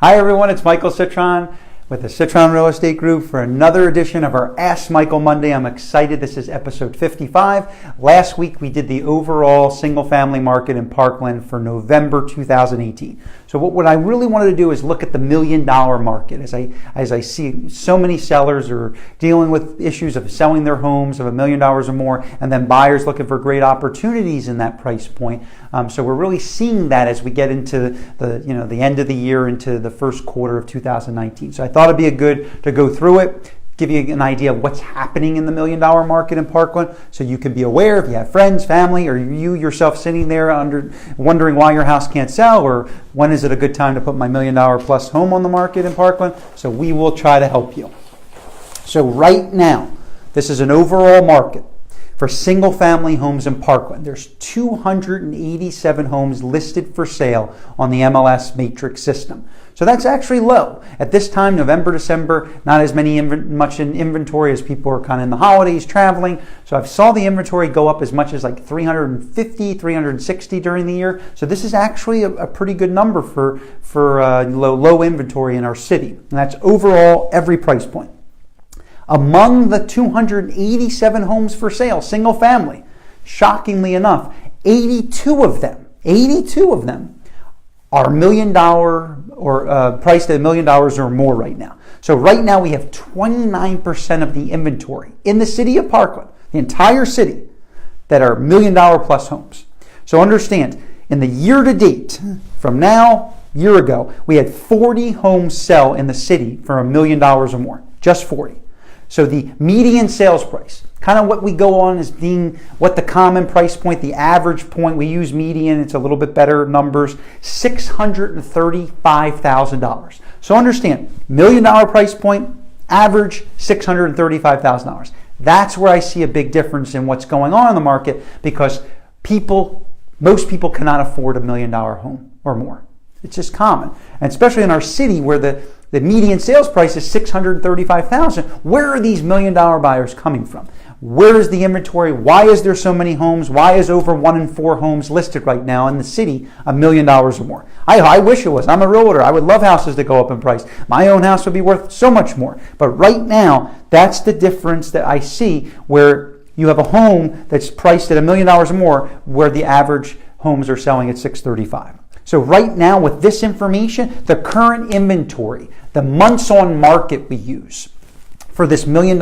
Hi everyone, it's Michael Citron with the Citron Real Estate Group for another edition of our Ask Michael Monday. I'm excited. This is episode 55. Last week we did the overall single family market in Parkland for November 2018. So what I really wanted to do is look at the $1 million market as I see so many sellers are dealing with issues of selling their homes of $1 million or more, and then buyers looking for great opportunities in that price point. So we're really seeing that as we get into the end of the year, into the first quarter of 2019. So I thought it'd be good to go through it, give you an idea of what's happening in the $1 million market in Parkland, so you can be aware if you have friends, family, or you yourself sitting there wondering why your house can't sell, or when is it a good time to put my $1 million plus home on the market in Parkland. So we will try to help you. So right now, this is an overall market for single family homes in Parkland. There's 287 homes listed for sale on the MLS matrix system. So that's actually low. At this time, November, December, not as much in inventory as people are kind of in the holidays, traveling. So I saw the inventory go up as much as like 350, 360 during the year. So this is actually a pretty good number for low inventory in our city. And that's overall every price point. Among the 287 homes for sale, single family, shockingly enough, 82 of them are $1 million or priced at $1 million or more right now. So right now we have 29% of the inventory in the city of Parkland, the entire city, that are $1 million plus homes. So understand, in the year to date, from now, year ago, we had 40 homes sell in the city for $1 million or more, just 40. So the median sales price, kind of what we go on as being what the common price point, the average point, we use median, it's a little bit better numbers, $635,000. So understand, $1 million price point, average $635,000. That's where I see a big difference in what's going on in the market, because most people cannot afford $1 million home or more. It's just common. And especially in our city where the median sales price is $635,000. Where are these $1 million buyers coming from? Where is the inventory? Why is there so many homes? Why is over 1 in 4 homes listed right now in the city $1 million or more? I wish it was. I'm a realtor. I would love houses to go up in price. My own house would be worth so much more. But right now, that's the difference that I see, where you have a home that's priced at $1 million or more, where the average homes are selling at $635,000. So right now, with this information, the current inventory, the months on market we use for this $1 million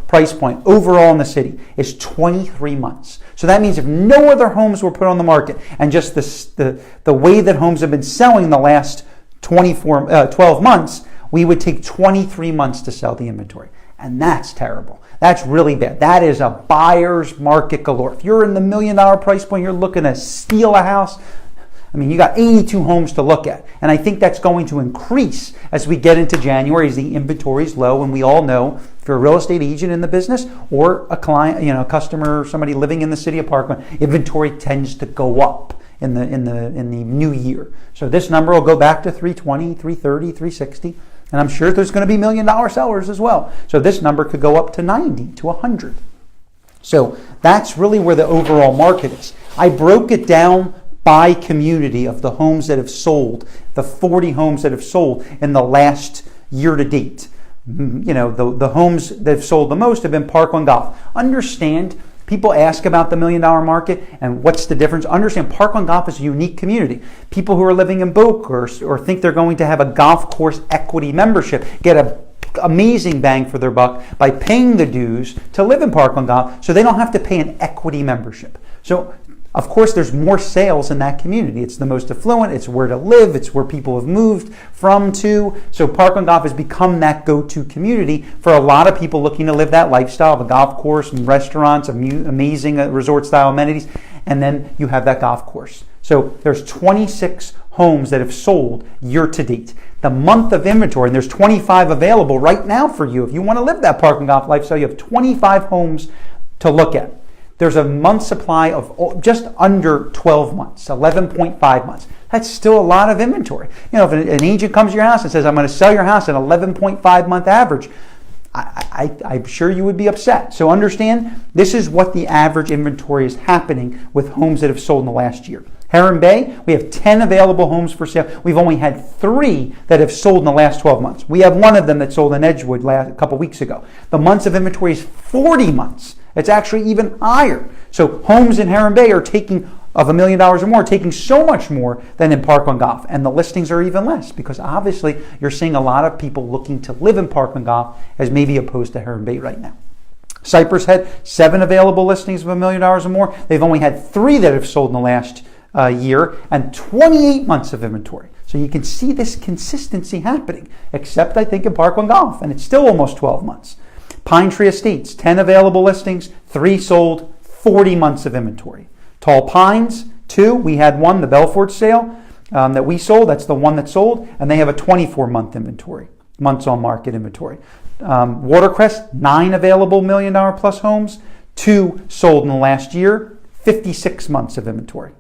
price point overall in the city is 23 months. So that means if no other homes were put on the market, and just the way that homes have been selling in the last 12 months, we would take 23 months to sell the inventory. And that's terrible. That's really bad. That is a buyer's market galore. If you're in the $1 million price point, you're looking to steal a house, I mean, you got 82 homes to look at. And I think that's going to increase as we get into January, as the inventory is low. And we all know, if you're a real estate agent in the business or a client, a customer, somebody living in the city of Parkland, inventory tends to go up in the new year. So this number will go back to 320, 330, 360. And I'm sure there's going to be $1 million sellers as well. So this number could go up to 90 to 100. So that's really where the overall market is. I broke it down by community of the homes that have sold, the 40 homes that have sold in the last year to date. The homes that have sold the most have been Parkland Golf. Understand, people ask about the $1 million market and what's the difference. Understand, Parkland Golf is a unique community. People who are living in Boca or think they're going to have a golf course equity membership get a amazing bang for their buck by paying the dues to live in Parkland Golf, so they don't have to pay an equity membership. So of course, there's more sales in that community. It's the most affluent. It's where to live. It's where people have moved from to. So Parkland Golf has become that go-to community for a lot of people looking to live that lifestyle of a golf course and restaurants, amazing resort-style amenities. And then you have that golf course. So there's 26 homes that have sold year to date. The month of inventory, and there's 25 available right now for you. If you want to live that Parkland Golf lifestyle, you have 25 homes to look at. There's a month supply of just under 12 months, 11.5 months. That's still a lot of inventory. If an agent comes to your house and says, I'm going to sell your house at 11.5 month average, I'm sure you would be upset. So understand, this is what the average inventory is happening with homes that have sold in the last year. Heron Bay, we have 10 available homes for sale. We've only had 3 that have sold in the last 12 months. We have one of them that sold in Edgewood a couple weeks ago. The months of inventory is 40 months. It's actually even higher. So homes in Heron Bay are taking, of $1 million or more, taking so much more than in Parkland Golf. And the listings are even less because obviously you're seeing a lot of people looking to live in Parkland Golf as maybe opposed to Heron Bay right now. Cypress had 7 available listings of $1 million or more. They've only had 3 that have sold in the last year and 28 months of inventory. So you can see this consistency happening, except I think in Parkland Golf, and it's still almost 12 months. Pine Tree Estates, 10 available listings, 3 sold, 40 months of inventory. Tall Pines, 2. We had one, the Belfort sale that we sold. That's the one that sold, and they have a 24-month inventory, months on market inventory. Watercrest, 9 available $1 million plus homes, 2 sold in the last year, 56 months of inventory.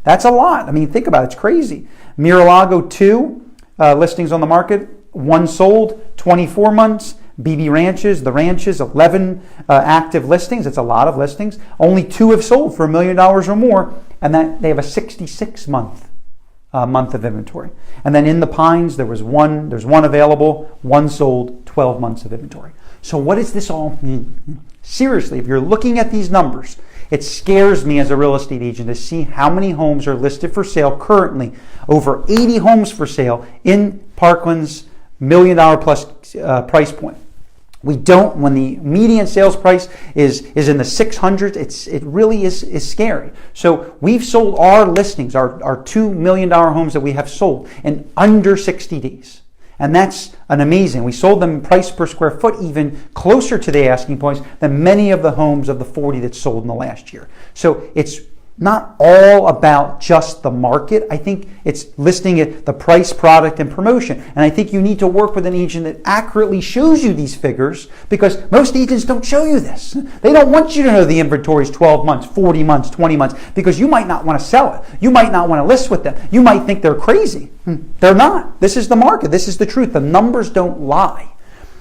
That's a lot. I mean, think about it. It's crazy. Mira-Lago, 2 listings on the market, 1 sold, 24 months. BB Ranches, the ranches, 11 active listings. It's a lot of listings. Only 2 have sold for $1 million or more, and that they have a 66-month month of inventory. And then in the Pines, there's one available, 1 sold, 12 months of inventory. So what does this all mean? Seriously, if you're looking at these numbers, it scares me as a real estate agent to see how many homes are listed for sale currently. Over 80 homes for sale in Parkland's $1 million plus price point. We don't, when the median sales price is in the 600s, it really is scary. So we've sold our listings, our $2 million homes that we have sold in under 60 days. And that's an amazing. We sold them price per square foot even closer to the asking points than many of the homes of the 40 that sold in the last year. So it's not all about just the market. I think it's listing it, the price, product, and promotion. And I think you need to work with an agent that accurately shows you these figures because most agents don't show you this. They don't want you to know the inventory is 12 months, 40 months, 20 months because you might not want to sell it. You might not want to list with them. You might think they're crazy. They're not. This is the market. This is the truth. The numbers don't lie.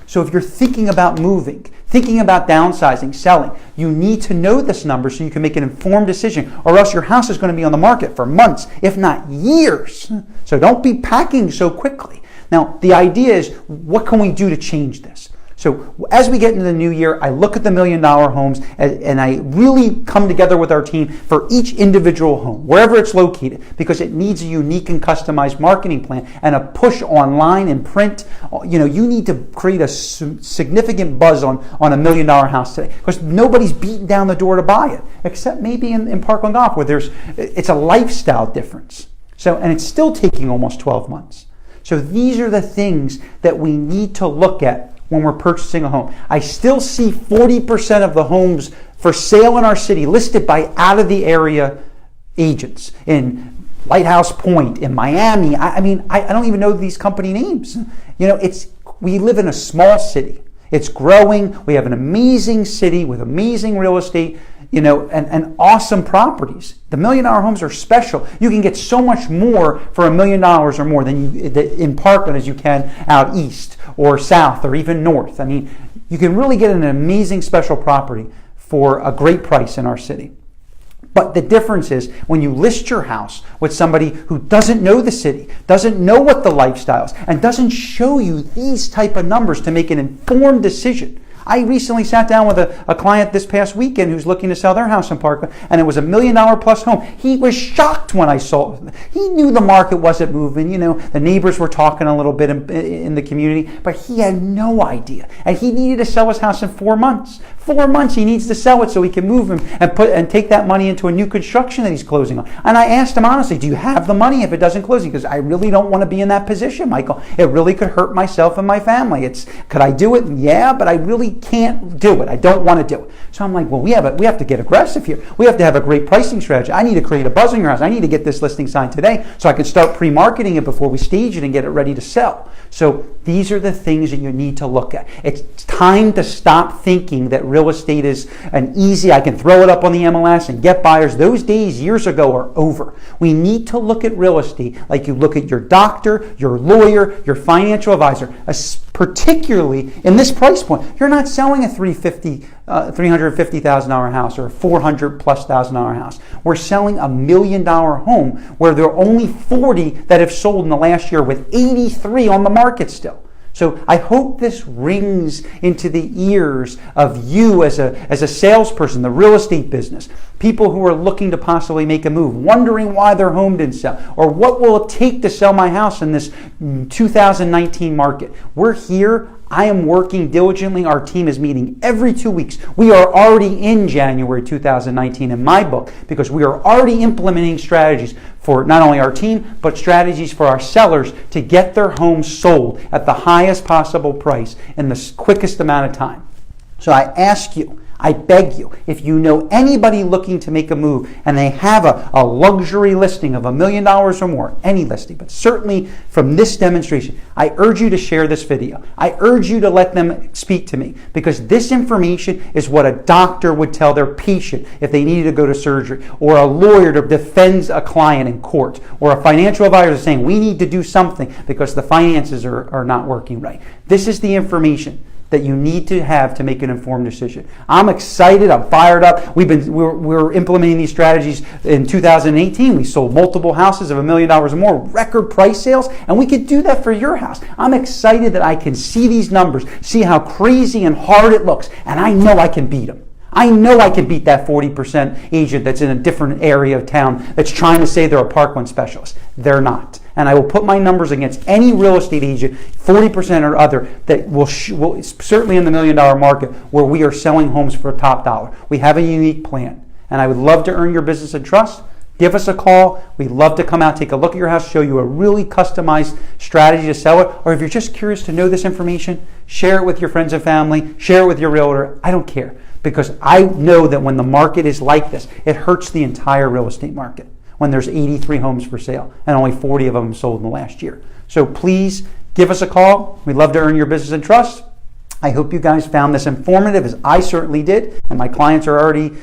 So if you're thinking about moving, thinking about downsizing, selling, you need to know this number so you can make an informed decision, or else your house is going to be on the market for months, if not years. So don't be packing so quickly. Now, the idea is, what can we do to change this? So as we get into the new year, I look at the $1 million homes and I really come together with our team for each individual home, wherever it's located, because it needs a unique and customized marketing plan and a push online and print. You know, you need to create a significant buzz on a $1 million house today because nobody's beating down the door to buy it, except maybe in Parkland Golf where it's a lifestyle difference. So, and it's still taking almost 12 months. So these are the things that we need to look at when we're purchasing a home. I still see 40% of the homes for sale in our city listed by out of the area agents in Lighthouse Point, in Miami. I mean, I don't even know these company names. You know, we live in a small city. It's growing. We have an amazing city with amazing real estate, you know, and awesome properties. The $1 million homes are special. You can get so much more for $1 million or more than in Parkland as you can out east or south or even north. I mean, you can really get an amazing special property for a great price in our city. But the difference is when you list your house with somebody who doesn't know the city, doesn't know what the lifestyle is, and doesn't show you these type of numbers to make an informed decision. I recently sat down with a client this past weekend who's looking to sell their house in Parkland, and it was a $1 million plus home. He was shocked when I saw it. He knew the market wasn't moving. You know, the neighbors were talking a little bit in the community, but he had no idea. And he needed to sell his house in 4 months. 4 months he needs to sell it so he can move him and take that money into a new construction that he's closing on. And I asked him honestly, do you have the money if it doesn't close? Because I really don't want to be in that position, Michael. It really could hurt myself and my family. Could I do it? Yeah, but I really can't do it. I don't want to do it. So I'm like, well, we have to get aggressive here. We have to have a great pricing strategy. I need to create a buzz in your house. I need to get this listing signed today so I can start pre-marketing it before we stage it and get it ready to sell. So these are the things that you need to look at. It's time to stop thinking that real estate is an easy, I can throw it up on the MLS and get buyers. Those days years ago are over. We need to look at real estate like you look at your doctor, your lawyer, your financial advisor, particularly in this price point. You're not selling a $350 $350,000 house or a $400,000+ house. We're selling $1 million home where there are only 40 that have sold in the last year with 83 on the market still. So I hope this rings into the ears of you as a salesperson, the real estate business, people who are looking to possibly make a move, wondering why their home didn't sell, or what will it take to sell my house in this 2019 market. We're here. I am working diligently. Our team is meeting every 2 weeks. We are already in January 2019 in my book because we are already implementing strategies for not only our team, but strategies for our sellers to get their homes sold at the highest possible price in the quickest amount of time. So I ask you, I beg you, if you know anybody looking to make a move and they have a luxury listing of $1 million or more, any listing, but certainly from this demonstration, I urge you to share this video. I urge you to let them speak to me because this information is what a doctor would tell their patient if they needed to go to surgery, or a lawyer to defend a client in court, or a financial advisor saying we need to do something because the finances are not working right. This is the information that you need to have to make an informed decision. I'm excited. I'm fired up. We're implementing these strategies in 2018. We sold multiple houses of $1 million or more, record price sales, and we could do that for your house. I'm excited that I can see these numbers, see how crazy and hard it looks, and I know I can beat them. I know I can beat that 40% agent that's in a different area of town that's trying to say they're a Parkland specialist. They're not. And I will put my numbers against any real estate agent, 40% or other, that will certainly in the $1 million market where we are selling homes for top dollar. We have a unique plan. And I would love to earn your business and trust. Give us a call. We'd love to come out, take a look at your house, show you a really customized strategy to sell it. Or if you're just curious to know this information, share it with your friends and family, share it with your realtor. I don't care. Because I know that when the market is like this, it hurts the entire real estate market when there's 83 homes for sale and only 40 of them sold in the last year. So please give us a call. We'd love to earn your business and trust. I hope you guys found this informative, as I certainly did, and my clients are already,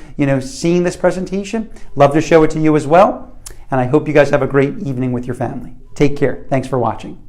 seeing this presentation. Love to show it to you as well. And I hope you guys have a great evening with your family. Take care. Thanks for watching.